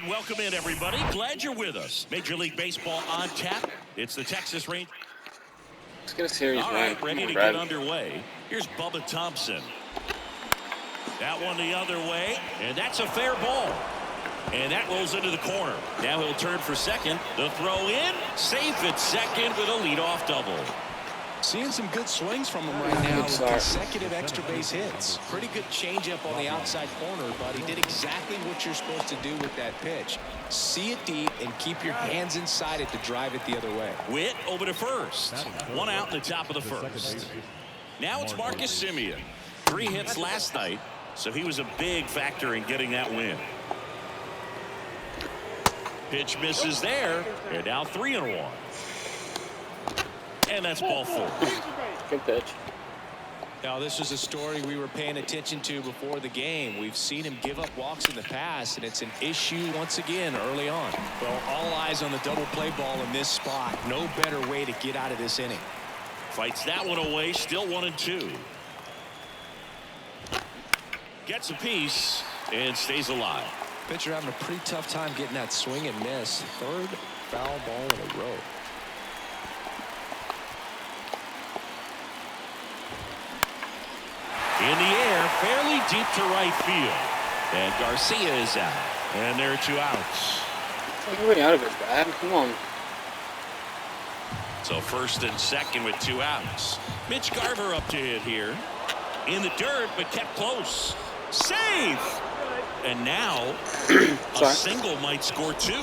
Welcome in, everybody. Glad you're with us. Major League Baseball on tap. It's the Texas Rangers. Let's get a series, All man. right, ready to Brad. get underway. Here's Bubba Thompson. That one the other way, and that's a fair ball. And that rolls into the corner. Now he'll turn for second. The throw in, safe at second with a leadoff double. Seeing some good swings from him right now with consecutive extra base hits. Pretty good changeup on the outside corner, but he did exactly what you're supposed to do with that pitch. See it deep and keep your hands inside it to drive it the other way. Witt over to first. One out in the top of the first. Now it's Marcus Semien. 3 hits last night, so he was a big factor in getting that win. Pitch misses there. They're now 3-1. And that's ball 4. Good pitch. Now, this is a story we were paying attention to before the game. We've seen him give up walks in the past, and it's an issue once again early on. Well, all eyes on the double play ball in this spot. No better way to get out of this inning. Fights that one away, still 1-2. Gets a piece and stays alive. Pitcher having a pretty tough time getting that swing and miss. 3rd foul ball in a row. In the air, fairly deep to right field. And Garcia is out. And there are 2 outs. Everybody out of it, Brad. Come on. So first and second with 2 outs. Mitch Garver up to hit here. In the dirt, but kept close. Safe! And now, a single might score 2.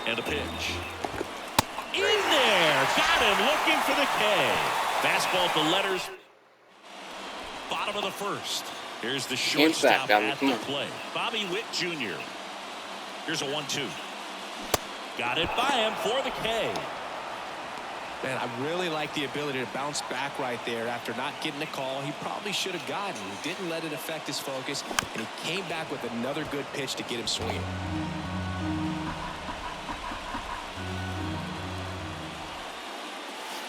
And a pitch. In there! Got him looking for the K. Fastball at the letters. Bottom of the first. Here's the shortstop at the plate. Bobby Witt Jr. Here's a 1-2. Got it by him for the K. Man, I really like the ability to bounce back right there after not getting a call he probably should have gotten. He didn't let it affect his focus, and he came back with another good pitch to get him swinging.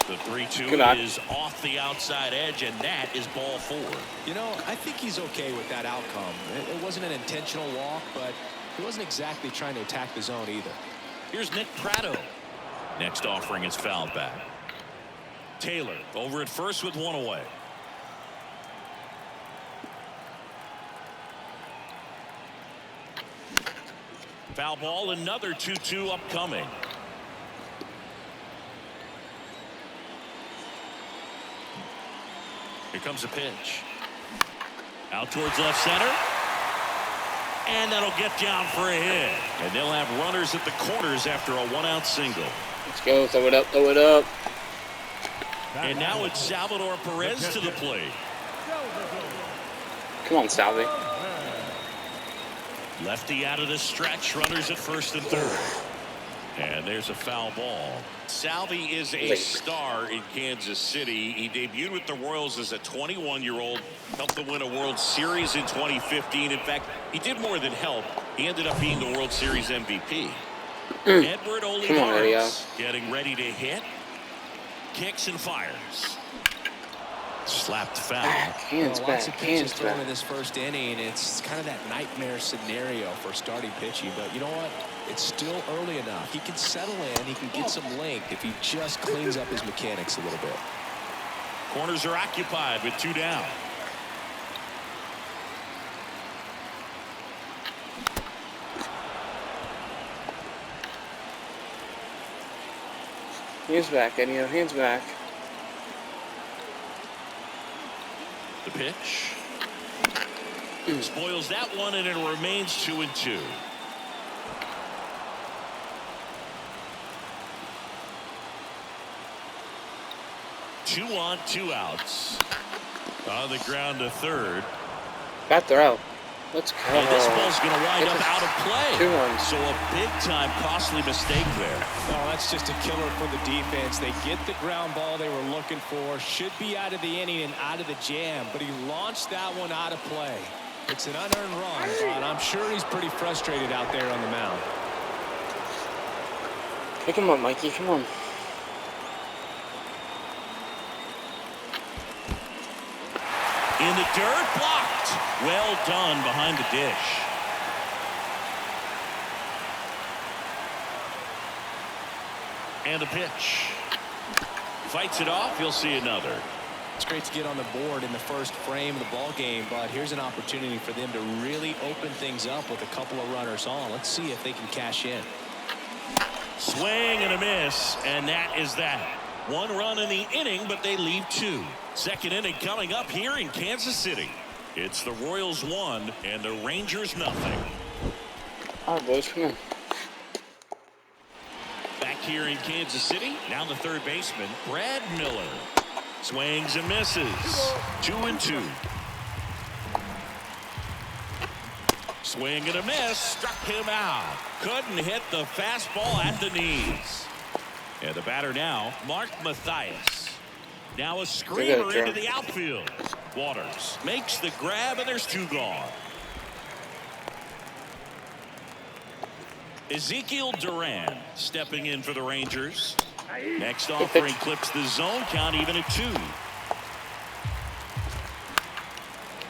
The 3-2 is off the outside edge, and that is ball 4. You know, I think he's okay with that outcome. It wasn't an intentional walk, but he wasn't exactly trying to attack the zone either. Here's Nick Pratto. Next offering is fouled back. Taylor over at first with 1 away. Foul ball, another 2-2 upcoming. Here comes a pitch. Out towards left center. And that'll get down for a hit. And they'll have runners at the corners after a 1-out single. Let's go. Throw it up. Throw it up. And now it's Salvador Perez to the plate. Come on, Salvi. Lefty out of the stretch. Runners at first and third. And there's a foul ball. Salvi is a star in Kansas City. He debuted with the Royals as a 21-year-old. Helped them win a World Series in 2015. In fact, he did more than help. He ended up being the World Series MVP. Edward Olivares getting ready to hit. Kicks and fires. Slapped foul. Hands back. Lots of pitches thrown in this first inning. It's kind of that nightmare scenario for starting pitching. But you know what? It's still early enough. He can settle in. He can get some length if he just cleans up his mechanics a little bit. Corners are occupied with 2 down. Hands back, Eddie. Hands back. The pitch. Spoils that one, and it remains 2-2. Two on, 2 outs. On the ground to third. Got throw out. Let's go. And this ball's going to wind up out of play. 2-1. So a big-time costly mistake there. Oh, that's just a killer for the defense. They get the ground ball they were looking for. Should be out of the inning and out of the jam, but he launched that one out of play. It's an unearned run, but I'm sure he's pretty frustrated out there on the mound. Pick him up, Mikey. Come on. In the dirt, blocked. Well done behind the dish. And a pitch. Fights it off. He'll see another. It's great to get on the board in the first frame of the ball game, but here's an opportunity for them to really open things up with a couple of runners on. Let's see if they can cash in. Swing and a miss, and that is that. 1 run in the inning, but they leave 2. Second inning coming up here in Kansas City. It's the Royals 1 and the Rangers nothing. All right, boys, come on. Back here in Kansas City, now the third baseman, Brad Miller. Swings and misses. 2-2. Swing and a miss. Struck him out. Couldn't hit the fastball at the knees. And the batter now, Mark Mathias. Now a screamer into the outfield. Waters makes the grab, and there's 2 gone. Ezekiel Duran stepping in for the Rangers. Next offering clips the zone count even at 2.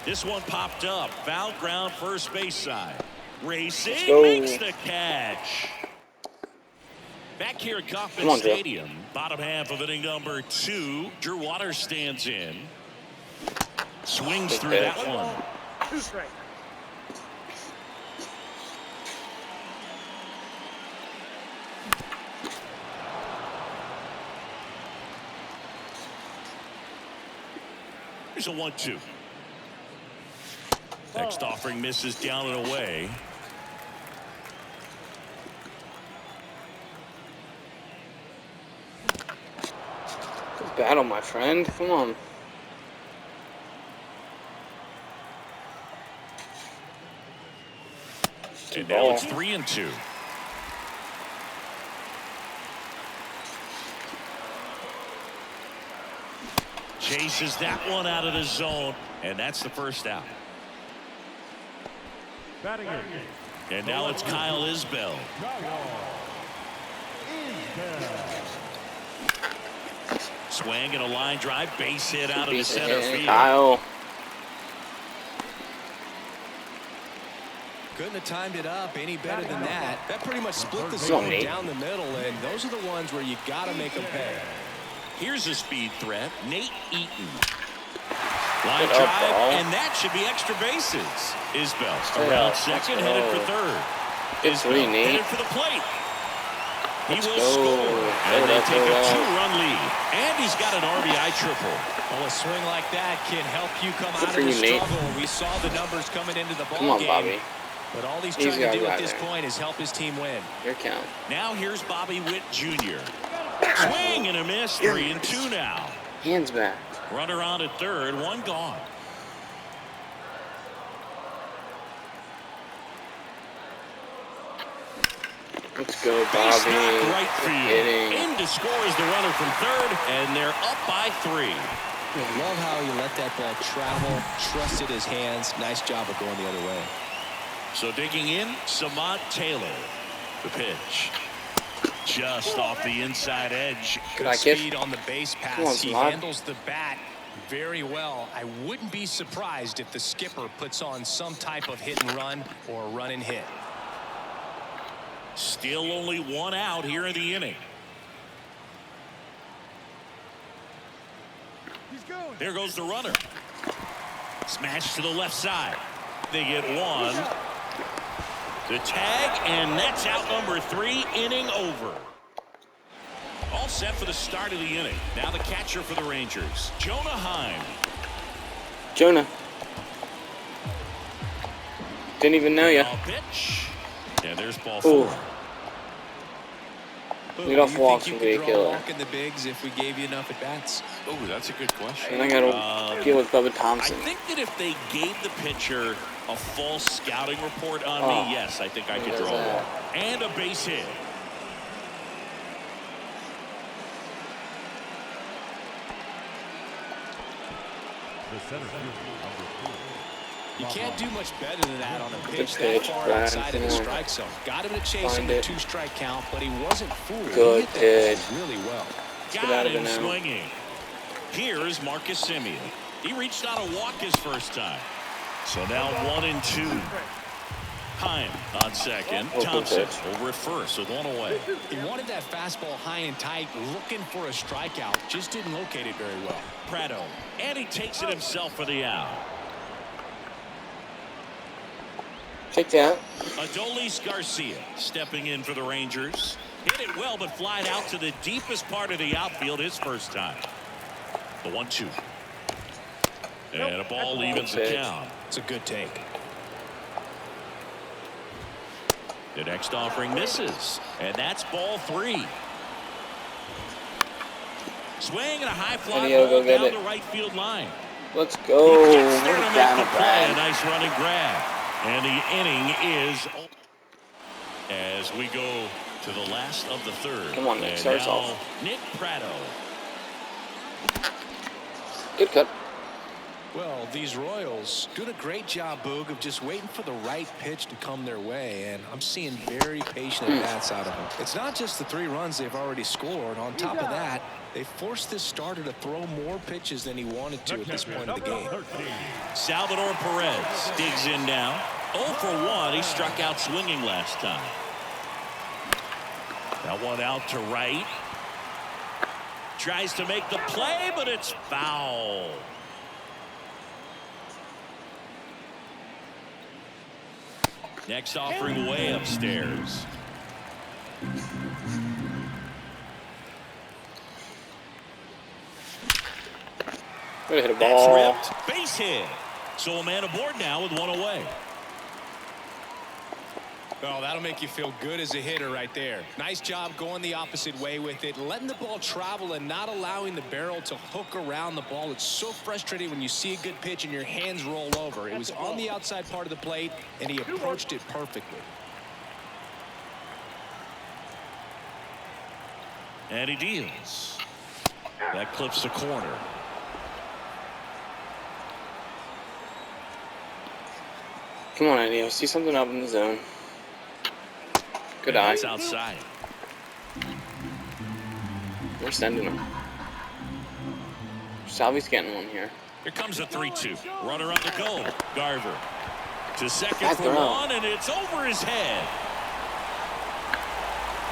This one popped up. Foul ground first base side. Racing makes the catch. Back here at Kauffman Stadium, bottom half of inning number 2. Drew Waters stands in. Swings through that one. 2 strikes. Here's a 1-2. Next offering misses down and away. Good battle, my friend. Come on. And now it's 3-2. Chases that one out of the zone, and that's the first out. And now it's Kyle Isbell. Swing and a line drive, base hit out of the center field. Kyle. Couldn't have timed it up any better than that. That pretty much split the zone down the middle, and those are the ones where you got to make them pay. Here's a speed threat, Nate Eaton. Line drive, and that should be extra bases. Isbell around second, headed for third. Isbell headed for the plate. He will score, and they take a 2-run lead. And he's got an RBI triple. Well, a swing like that can help you come out of the struggle. We saw the numbers coming into the ball Come on, game. Bobby. But all he's trying to do at this point is help his team win. Your count. Now here's Bobby Witt Jr. Swing and a miss, 3-2 now. Hands back. Runner on at third, 1 gone. Let's go, Bobby. Base knock right field. In to score is the runner from third, and they're up by 3. Love how he let that ball travel, trusted his hands. Nice job of going the other way. So digging in, Samad Taylor. The pitch. Just off the inside edge. Good speed on the base pass. He handles the bat very well. I wouldn't be surprised if the skipper puts on some type of hit and run or run and hit. Still only 1 out here in the inning. There goes the runner. Smash to the left side. They get 1. The tag, and that's out number 3, inning over. All set for the start of the inning. Now the catcher for the Rangers, Jonah Heim. Jonah. Didn't even know you. Pitch. And there's ball 4. Leadoff walks would be a killer. Walk in the bigs if we gave you enough at bats. Oh, that's a good question. And I got to deal with Bubba Thompson. I think that if they gave the pitcher a false scouting report on me, yes, I think I could draw one. And a base hit. You can't do much better than that on a pitch that far outside of the strike zone. Got him to chase him to 2-strike count, but he wasn't fooled. Good pitch. Really well. Got him swinging. Here's Marcus Semien. He reached out a walk his first time. So now 1-2. Heim on second. Thompson over at first with one away. He wanted that fastball high and tight, looking for a strikeout. Just didn't locate it very well. Prado. And he takes it himself for the out. Take that. Adolis Garcia stepping in for the Rangers. Hit it well, but flied out to the deepest part of the outfield his first time. The 1-2. And a ball evens the count. It's a good take. The next offering misses, and that's ball 3. Swing and a high fly ball down the right field line. Let's go. He gets there to make the play. A nice running grab. And the inning is as we go to the last of the third. Come on, Nick, start us off. Nick Prado. Good cut. Well, these Royals doing a great job, Boog, of just waiting for the right pitch to come their way, and I'm seeing very patient at-bats out of them. It's not just the 3 runs they've already scored. On top of that, they forced this starter to throw more pitches than he wanted to at this point of the game. Salvador Perez digs in now. 0 for 1. He struck out swinging last time. That one out to right. Tries to make the play, but it's foul. Next offering way upstairs. Gonna hit a ball. That's ripped. Base hit. So a man aboard now with one away. Oh, that'll make you feel good as a hitter right there. Nice job going the opposite way with it, letting the ball travel and not allowing the barrel to hook around the ball. It's so frustrating when you see a good pitch and your hands roll over. It was on the outside part of the plate, and he approached it perfectly. And he deals. That clips the corner. Come on, Eddie. I see something up in the zone. Good eye. It's outside. We're sending him. Salvi's getting one here. Here comes a 3-2. Runner on the go. Garver to second Bad for throw. 1, and it's over his head.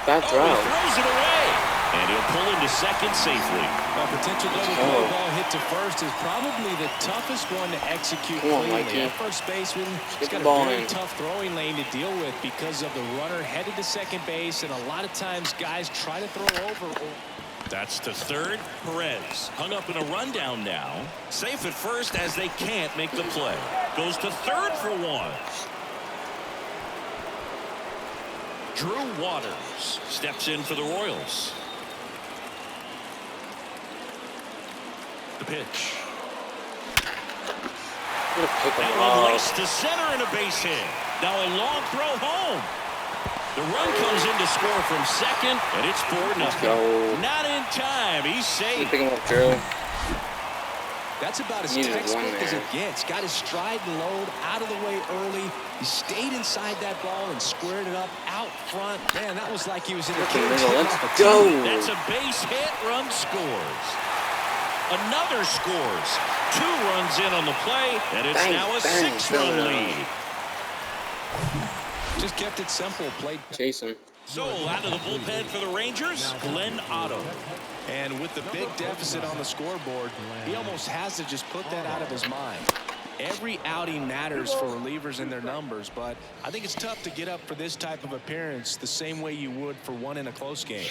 Bad throw. He throws it away. And he'll pull into second safely. A potential double play ball hit to first is probably the toughest one to execute cleanly. At first baseman, he's got a very tough throwing lane to deal with because of the runner headed to second base, and a lot of times guys try to throw over. That's to third. Perez hung up in a rundown now. Safe at first as they can't make the play. Goes to third for 1. Drew Waters steps in for the Royals. The pitch. That one laced to center and a base hit. Now a long throw home. The run comes in to score from second, and it's 4-0. Not in time. He's safe. Pick him up, Drew. That's about as textbook as it gets. Got his stride and load out of the way early. He stayed inside that ball and squared it up out front. Man, that was like he was in the cage. Let's go. That's a base hit. Run scores. Another scores. 2 runs in on the play, and it's now a 6-run lead. Just kept it simple. Played. Jason. So out of the bullpen for the Rangers, Glenn Otto. And with the big deficit on the scoreboard, he almost has to just put that out of his mind. Every outing matters for relievers and their numbers, but I think it's tough to get up for this type of appearance the same way you would for one in a close game.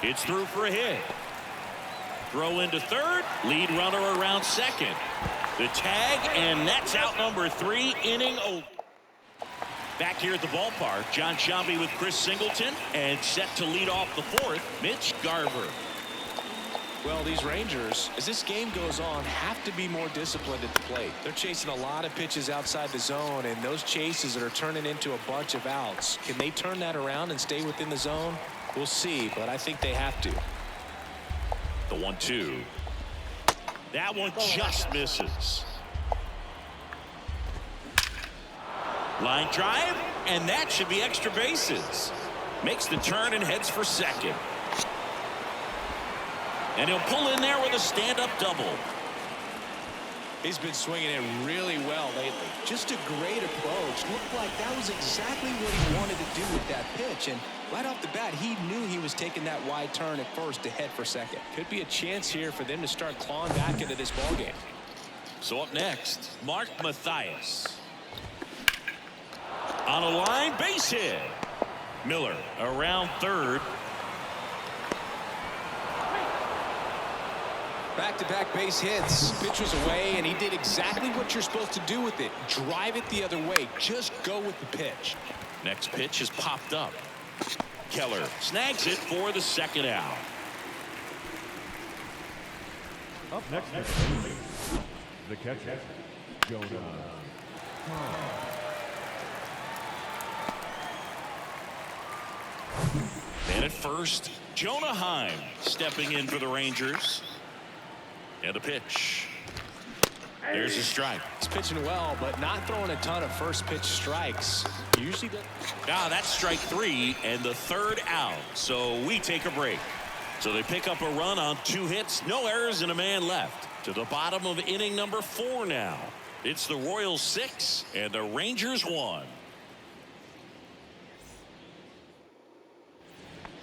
It's through for a hit. Throw into third. Lead runner around second. The tag, and that's out number 3, inning over. Back here at the ballpark, John Sciambi with Chris Singleton, and set to lead off the 4th, Mitch Garver. Well, these Rangers, as this game goes on, have to be more disciplined at the plate. They're chasing a lot of pitches outside the zone, and those chases that are turning into a bunch of outs. Can they turn that around and stay within the zone? We'll see, but I think they have to. The 1-2. That one just misses. Line drive, and that should be extra bases. Makes the turn and heads for second. And he'll pull in there with a stand-up double. He's been swinging it really well lately. Just a great approach. Looked like that was exactly what he wanted to do with that pitch. And right off the bat, he knew he was taking that wide turn at first to head for second. Could be a chance here for them to start clawing back into this ballgame. So up next, Mark Mathias. On a line, base hit. Miller around third. Back-to-back base hits. Pitch was away, and he did exactly what you're supposed to do with it. Drive it the other way. Just go with the pitch. Next pitch is popped up. Keller snags it for the second out. Up next, the catcher, Jonah. And at first, Jonah Heim stepping in for the Rangers. And a pitch. There's a strike. He's pitching well, but not throwing a ton of first pitch strikes. Usually does. That's strike three and the third out. So we take a break. So they pick up a run on 2 hits, no errors, and a man left. To the bottom of inning number 4 now. It's the Royals 6 and the Rangers 1.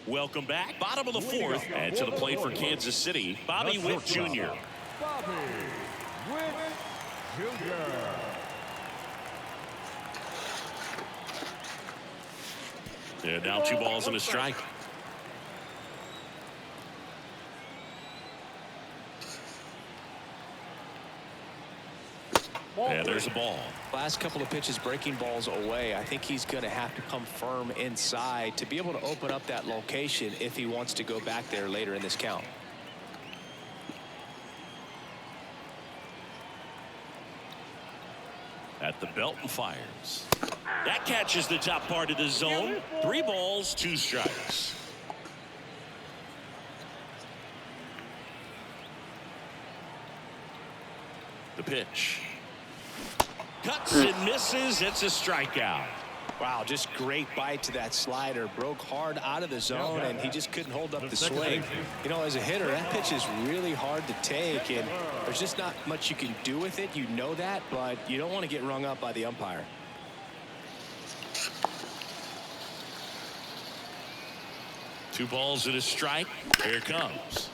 Welcome back. Bottom of the 4th. And to the plate for Kansas City, Bobby Witt Jr. Bobby Witt Jr. And now 2 balls and a strike. And there's a ball. Last couple of pitches breaking balls away. I think he's going to have to come firm inside to be able to open up that location if he wants to go back there later in this count. At the belt and fires. That catches the top part of the zone. 3 balls, 2 strikes. The pitch. Cuts and misses. It's a strikeout. Wow, just great bite to that slider. Broke hard out of the zone, and he just couldn't hold up the swing. You know, as a hitter, that pitch is really hard to take, and there's just not much you can do with it. You know that, but you don't want to get rung up by the umpire. Two balls and a strike. Here it comes.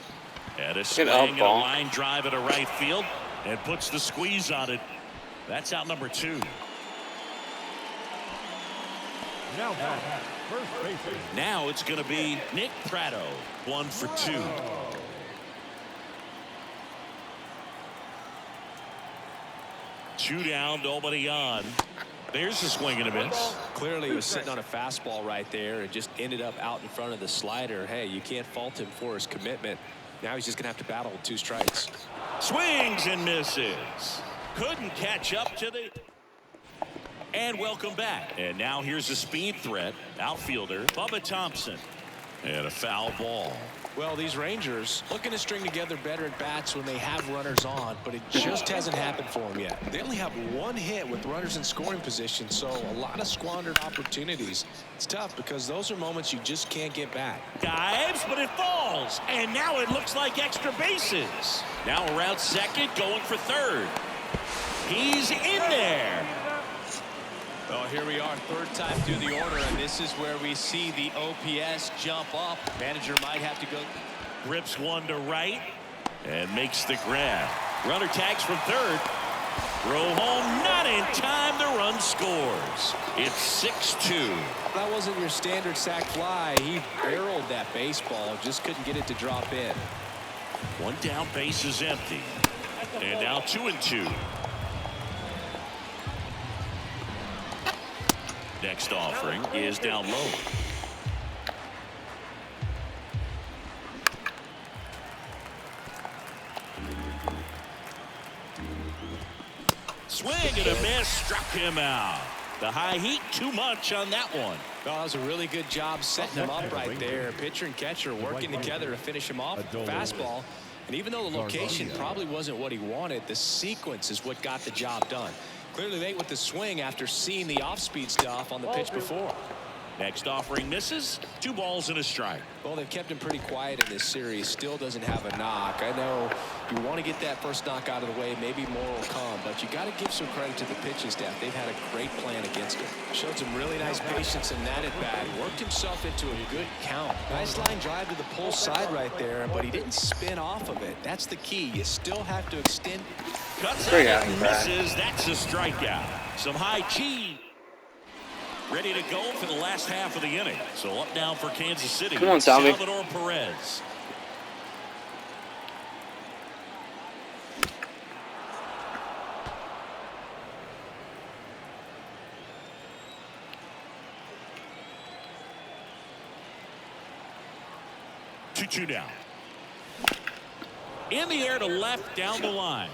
And a swing and a line drive at a right field, and puts the squeeze on it. That's out number 2. Now back, first baseman. Now it's going to be Nick Pratto, 1 for 2. Two down, nobody on. There's a swing and a miss. Clearly he was sitting on a fastball right there and just ended up out in front of the slider. Hey, you can't fault him for his commitment. Now he's just going to have to battle with 2 strikes. Swings and misses. Couldn't catch up to the... And welcome back. And now here's a speed threat. Outfielder Bubba Thompson. And a foul ball. Well, these Rangers looking to string together better at bats when they have runners on, but it just hasn't happened for them yet. They only have 1 hit with runners in scoring position, so a lot of squandered opportunities. It's tough because those are moments you just can't get back. Dives, but it falls. And now it looks like extra bases. Now around second, going for third. He's in there. Well, here we are, 3rd time through the order, and this is where we see the OPS jump up. Manager might have to go. Rips one to right and makes the grab. Runner tags from third. Throw home, not in time. The run scores. It's 6-2. That wasn't your standard sac fly. He barreled that baseball, just couldn't get it to drop in. 1 down, base is empty. And now 2-2. Next offering is down low. Swing and a miss, struck him out. The high heat, too much on that one. Well, that was a really good job setting him up right there. Pitcher and catcher working together to finish him off. Fastball. And even though the location probably wasn't what he wanted, the sequence is what got the job done. Clearly late with the swing after seeing the off-speed stuff on the pitch before. Next offering misses. 2 balls and a strike. Well, they've kept him pretty quiet in this series. Still doesn't have a knock. I know you want to get that first knock out of the way. Maybe more will come, but you got to give some credit to the pitching staff. They've had a great plan against him. Showed some really nice patience in that at bat. Worked himself into a good count. Nice line drive to the pull side right there, but he didn't spin off of it. That's the key. You still have to extend. Cuts out and misses. That's a strikeout. Some high cheese. Ready to go for the last half of the inning. So up now for Kansas City. Come on, Salvi. Salvador Perez. Two down. In the air to left down the line.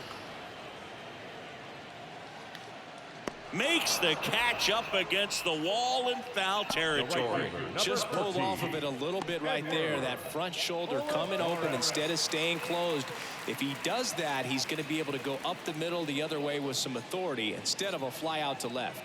Makes the catch up against the wall in foul territory. Just pulled off of it a little bit right there. That front shoulder coming open instead of staying closed. If he does that, he's going to be able to go up the middle the other way with some authority instead of a fly out to left.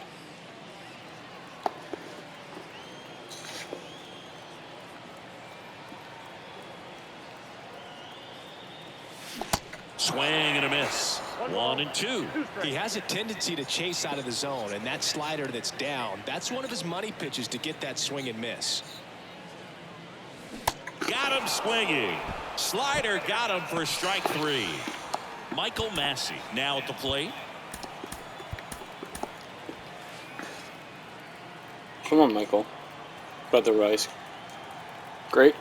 Swing and a miss. 1-2. He has a tendency to chase out of the zone, and that slider that's down, that's one of his money pitches to get that swing and miss. Got him swinging. Slider got him for strike 3. Michael Massey now at the plate. Come on, Michael. Brother Rice. Great.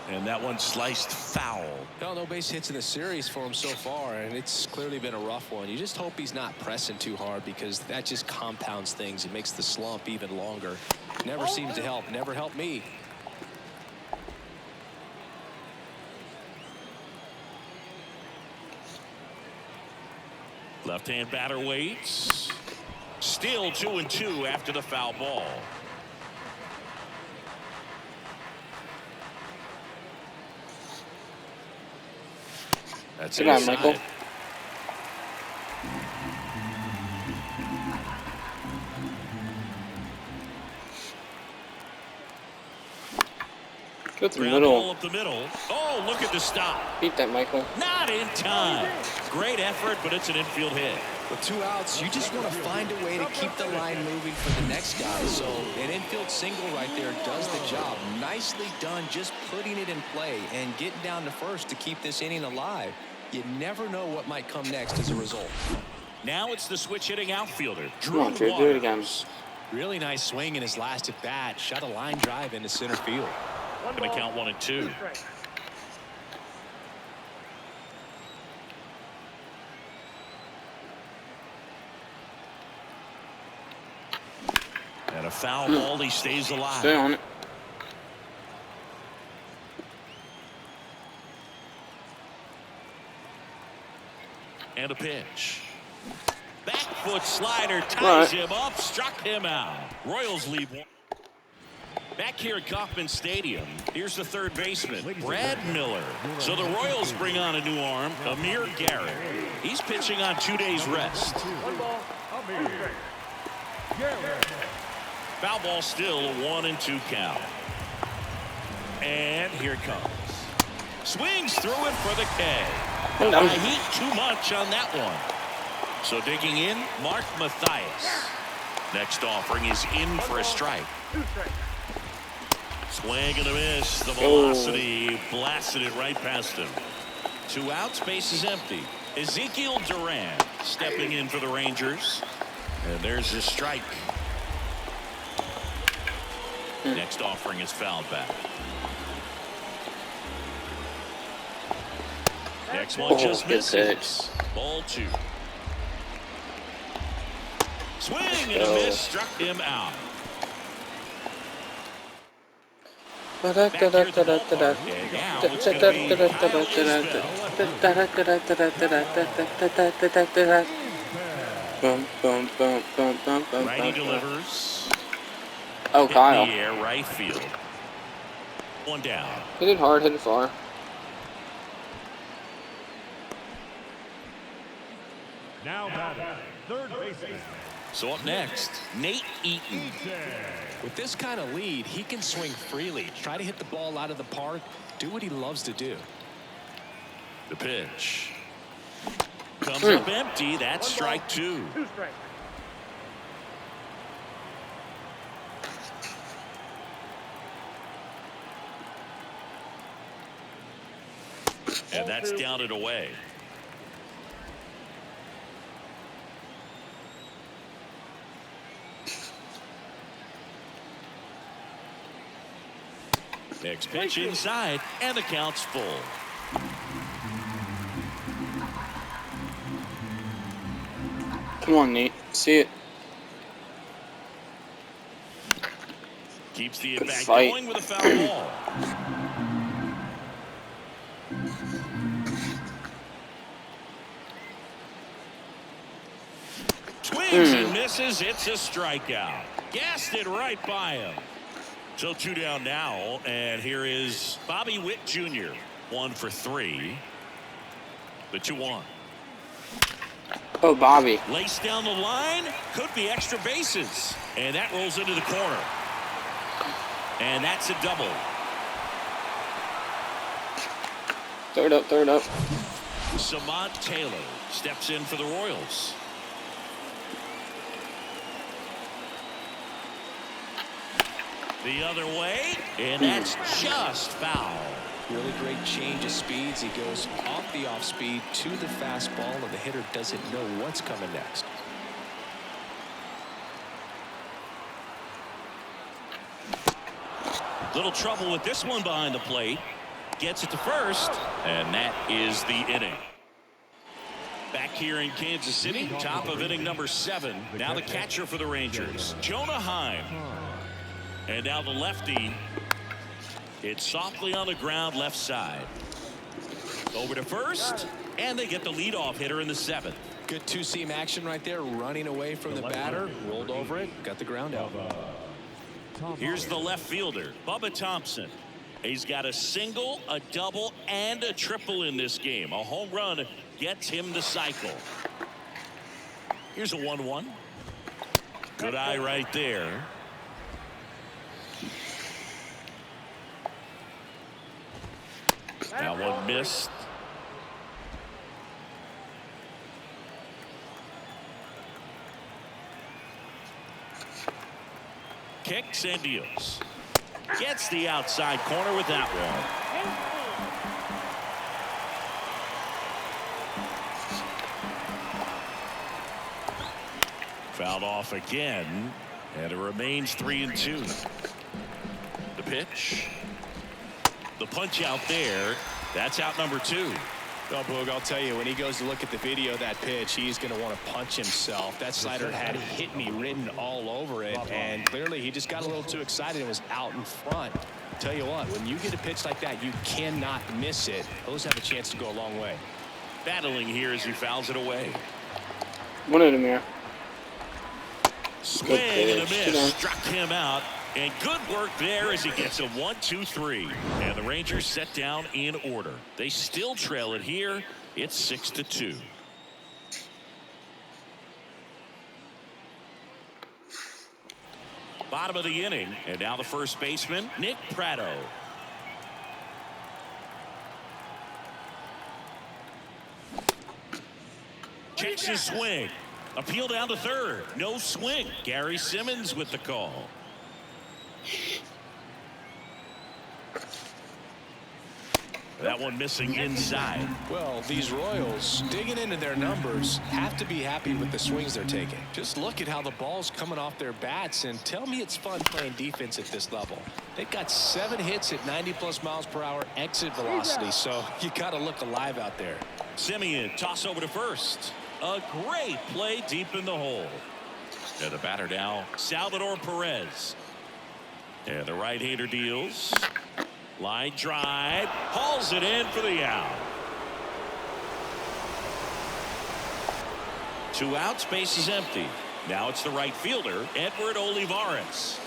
And that one sliced foul. No base hits in the series for him so far, and it's clearly been a rough one. You just hope he's not pressing too hard because that just compounds things. It makes the slump even longer. Never seems to help. Never helped me. Left-hand batter waits. Still 2-2 after the foul ball. That's Good night, Michael. Go to the middle. Up the middle. Oh, look at the stop. Beat that, Michael. Not in time. Great effort, but it's an infield hit. With 2 outs, you just want to find a way to keep the line moving for the next guy. So an infield single right there does the job. Nicely done, just putting it in play and getting down to first to keep this inning alive. You never know what might come next as a result. Now it's the switch hitting outfielder. Come on, Drew, do it again. Really nice swing in his last at bat. Shot a line drive into center field. Going to count 1-2. And a foul ball. He stays alive. Stay on it. And a pitch. Back foot slider ties him up, struck him out. Royals lead 1. Back here at Kauffman Stadium, here's the third baseman, Brad Miller. So the Royals bring on a new arm, Amir Garrett. He's pitching on 2 days rest. Foul ball still a 1-2 count. And here it comes. Swings through it for the K. I heat too much on that one. So digging in, Mark Mathias. Next offering is in for a strike. Swing and a miss. The velocity blasted it right past him. 2 outs, base is empty. Ezekiel Duran stepping in for the Rangers. And there's his strike. Next offering is fouled back. Next one just misses. Ball 2. Swing and a miss, struck him out. Back here at the ballpark, and now it's going to be Righty delivers. Oh, Kyle. In the air, right field. 1 down. Hit it hard, hit it far. Now batting, third baseman. So up next, Nate Eaton. With this kind of lead, he can swing freely. Try to hit the ball out of the park. Do what he loves to do. The pitch. Comes up empty. That's strike 2. 2 strikes. And that's down and away. Next pitch inside, and the count's full. Come on, Nate. See it. Keeps the Good at-bat fight. going with a foul ball. Swings and misses. It's a strikeout. Gassed it right by him. So 2 down now, and here is Bobby Witt Jr. 1 for 3. The 2-1. Oh, Bobby. Lace down the line. Could be extra bases. And that rolls into the corner. And that's a double. Third up, third up. Samad Taylor steps in for the Royals. The other way, and that's just foul. Really great change of speeds. He goes off the off speed to the fastball, and the hitter doesn't know what's coming next. Little trouble with this one behind the plate. Gets it to first, and that is the inning. Back here in Kansas City, top of inning number 7. Now the catcher for the Rangers, Jonah Heim. And now the lefty. It's softly on the ground left side. Over to first, and they get the leadoff hitter in the 7th. Good two-seam action right there, running away from the batter, rolled over it, got the ground out. Here's the left fielder, Bubba Thompson. He's got a single, a double, and a triple in this game. A home run gets him the cycle. Here's a 1-1. Good eye right there. That one missed. Kicks and deals. Gets the outside corner with that one. Fouled off again, and it remains 3-2. The pitch. The punch out there. That's out number 2. Oh, Boog, I'll tell you, when he goes to look at the video of that pitch, he's going to want to punch himself. That slider had hit me written all over it, and clearly he just got a little too excited and was out in front. Tell you what, when you get a pitch like that, you cannot miss it. Those have a chance to go a long way. Battling here as he fouls it away. One of them here. Swing and a pitch. miss. Struck him out. And good work there as he gets a 1-2-3. And the Rangers set down in order. They still trail it here. It's 6-2. Bottom of the inning. And now the first baseman, Nick Pratto. Checks his swing. Appeal down to third. No swing. Gary Simmons with the call. That one missing inside. Well, these Royals, digging into their numbers, have to be happy with the swings they're taking. Just look at how the ball's coming off their bats, and tell me it's fun playing defense at this level. They've got 7 hits at 90+ miles per hour exit velocity, so you got to look alive out there. Simeon, toss over to first. A great play deep in the hole. And the batter now, Salvador Perez. And the right-hander deals. Line drive. Hauls it in for the out. 2 outs, base is empty. Now it's the right fielder, Edward Olivares.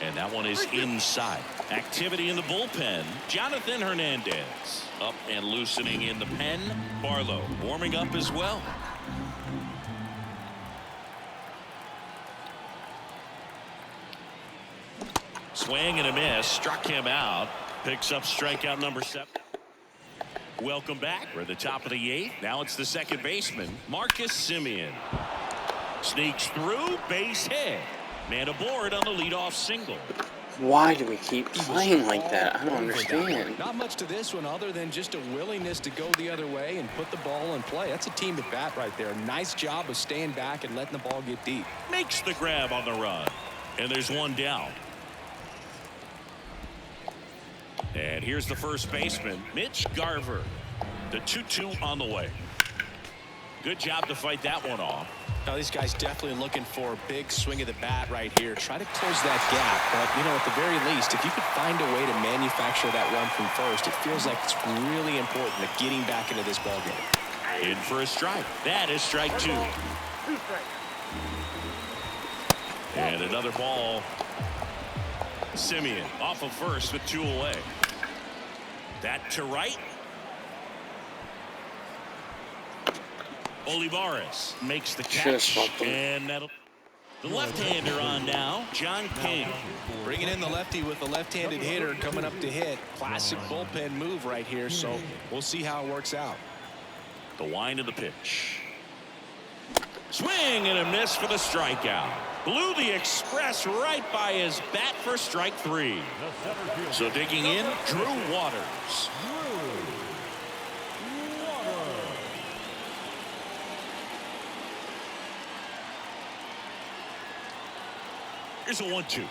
And that one is inside. Activity in the bullpen. Jonathan Hernandez up and loosening in the pen. Barlow warming up as well. Swing and a miss. Struck him out. Picks up strikeout number 7. Welcome back. We're at the top of the 8th. Now it's the second baseman, Marcus Semien. Sneaks through, base hit. Man aboard on the leadoff single. Why do we keep playing like that? I don't understand. Not much to this one other than just a willingness to go the other way and put the ball in play. That's a team at bat right there. Nice job of staying back and letting the ball get deep. Makes the grab on the run. And there's one down. And here's the first baseman, Mitch Garver. The 2-2 on the way. Good job to fight that one off. Now these guys definitely looking for a big swing of the bat right here. Try to close that gap. But, you know, at the very least, if you could find a way to manufacture that run from first, it feels like it's really important to getting back into this ball game. In for a strike. That is strike 2. And another ball. Semien off of first with 2 away. That to right. Olivares makes the catch. And that'll. The left-hander on now, John King. Bringing in the lefty with the left-handed hitter coming up to hit. Classic bullpen move right here, so we'll see how it works out. The wind of the pitch. Swing and a miss for the strikeout. Blew the express right by his bat for strike 3. So digging in, Drew Waters. Here's a 1-2.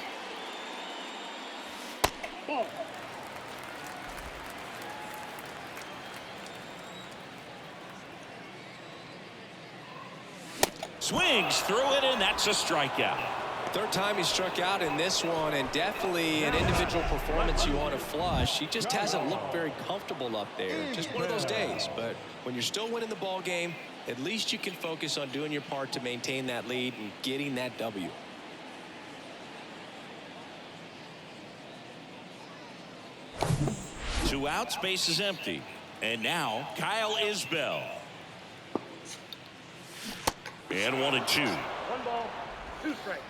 Swings through it, and that's a strikeout. Third time he struck out in this one, and definitely an individual performance you want to flush. He just hasn't looked very comfortable up there. Just one of those days. But when you're still winning the ball game, at least you can focus on doing your part to maintain that lead and getting that W. Two outs, base is empty. And now Kyle Isbell. And 1-2. 1 ball, 2 strikes.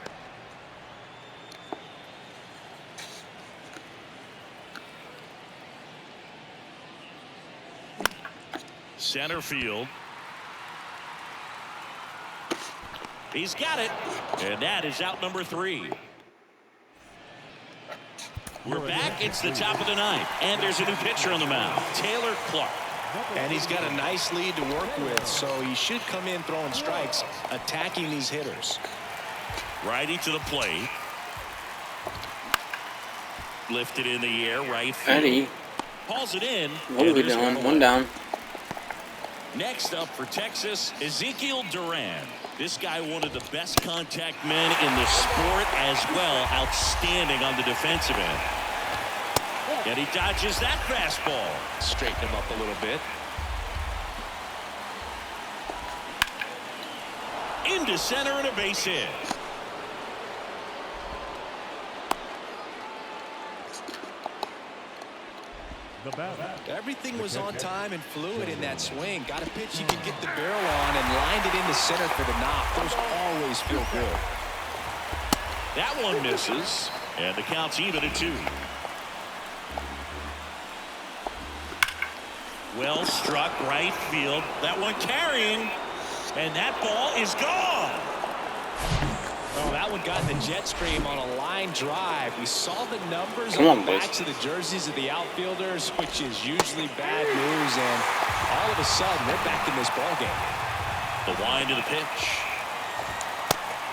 Center field. He's got it. And that is out number 3. We're back. It's the top of the 9th. And there's a new pitcher on the mound, Taylor Clark. And he's got a nice lead to work with, so he should come in throwing strikes, attacking these hitters. Righty to the plate. Lifted in the air, right field. Eddie. Hauls it in. What are we doing? 1 down. Next up for Texas, Ezekiel Duran. This guy, one of the best contact men in the sport as well. Outstanding on the defensive end. And he dodges that fastball. Straighten him up a little bit. Into center and a base hit. Everything was on time and fluid in that swing. Got a pitch you could get the barrel on and lined it into center for the knock. Those always feel good. That one misses. And the count's even at 2. Well struck right field. That one carrying. And that ball is gone. Oh, that one got in the jet stream on a line drive. We saw the numbers on the backs of the jerseys of the outfielders, which is usually bad news. And all of a sudden, they're back in this ball game. The wind of the pitch.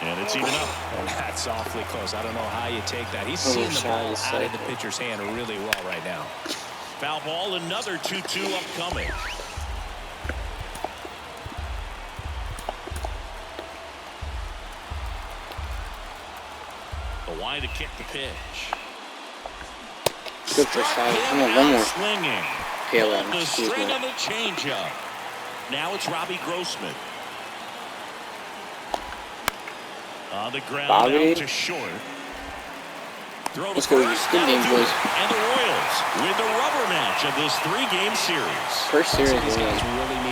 And it's even up. Oh, that's awfully close. I don't know how you take that. He's seeing the ball out of the pitcher's hand really well right now. Foul ball, another 2-2 upcoming. The wind to kick the pitch. Good for solid. Come on, 1 more. Swinging. Taylor, The string on the changeup. Now it's Robbie Grossman. On the ground out to short. Throw Let's to go. first, Good game, that'll do boys. it. And the Royals win the rubber match of this 3-game series. First series, These guys man. really need